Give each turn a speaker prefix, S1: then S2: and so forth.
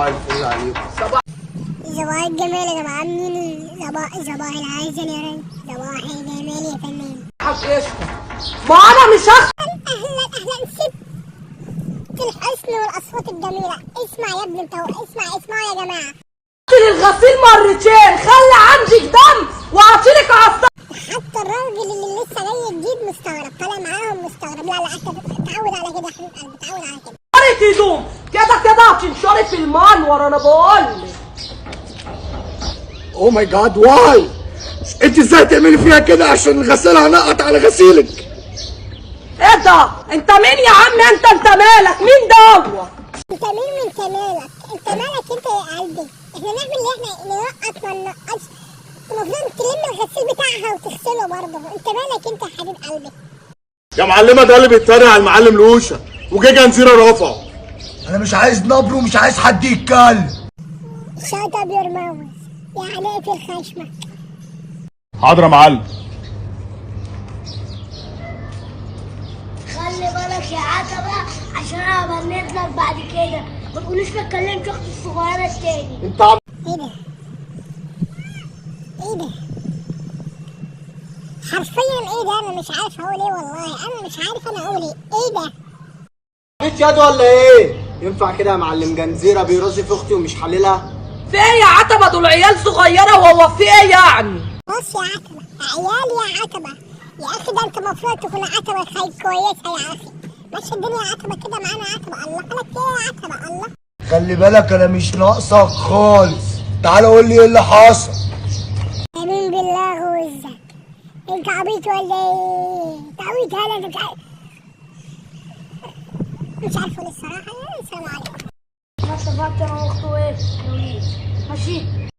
S1: صباح الفل عليكم.
S2: صباح الجمال يا جماعة، عاملين صباح العسل يا ريس، صباح الجمال يا فنان.
S3: ما انا مش
S2: اهلا ست الحسن والاصوات الجميلة. اسمع يا ابني انت، اسمعوا يا جماعة.
S3: الغسيل مرتين، خلي عندك دم واعطيلك عصا.
S2: حتى الراجل اللي لسه جاي جديد مستغرب، طالع معاهم مستغرب. لا تعود على كده يا حبيب قلبي، تعود على كده.
S3: شريط هدوم كده هتنشري في المنور انا بقولك.
S1: او ماي جاد، واي انت ازاي تعملي فيها كده عشان الغسالة هنقط على غسيلك؟
S3: ايه ده؟ انت مين يا عم؟ انت مالك؟ مين دوت؟
S2: انت مين وانت مالك؟ انت مالك انت يا قلبي؟ احنا نعمل اللي احنا ننقط ما ننقطش، المفروض تلم الغسيل بتاعها وتغسله برضه. انت مالك انت يا حبيب قلبي؟
S1: يا معلمة ده اللي بيتريق على المعلم لوشة وجه جنزيرة رفعه.
S4: انا مش عايز نبر ومش عايز حد يتكلم.
S2: شات اب يور ماوس، يعني اقفل خشمك.
S1: حاضر يا معلم.
S5: خلي بالك يا عتبة عشان انا بنيت لك بعد كده، ما تقوليش ما اتكلمش اختي الصغيرة التاني.
S1: انت عم
S2: ايه ده؟ ايه ده؟ حرفيا ايه ده؟ انا مش عارف اقول ايه والله، انا مش عارف انا اقول ايه ده؟
S1: انت ياد ولا ايه؟ ينفع كده يا معلم جنزيرة بيرازي في اختي ومش حللها؟
S3: في ايه يا عتبة؟ دول عيال صغيرة وهو في ايه يعني؟
S2: بص يا عتبة، عيال يا عتبة يا اخي، ده انت المفروض تكون عتبة كويسة يا اخي. ماشي الدنيا يا عتبة كده معانا عتبة. الله قالك ايه يا عتبة؟ الله
S4: خلي بالك انا مش ناقصك خالص. تعال قول لي ايه اللي حصل.
S2: امين بالله غوزك، انت عبيط ولا ايه؟ تعويض هلا انت مش عارفه الصراحة. السلام عليكم.
S5: انا اتفقت انا واخته ايه؟ ماشي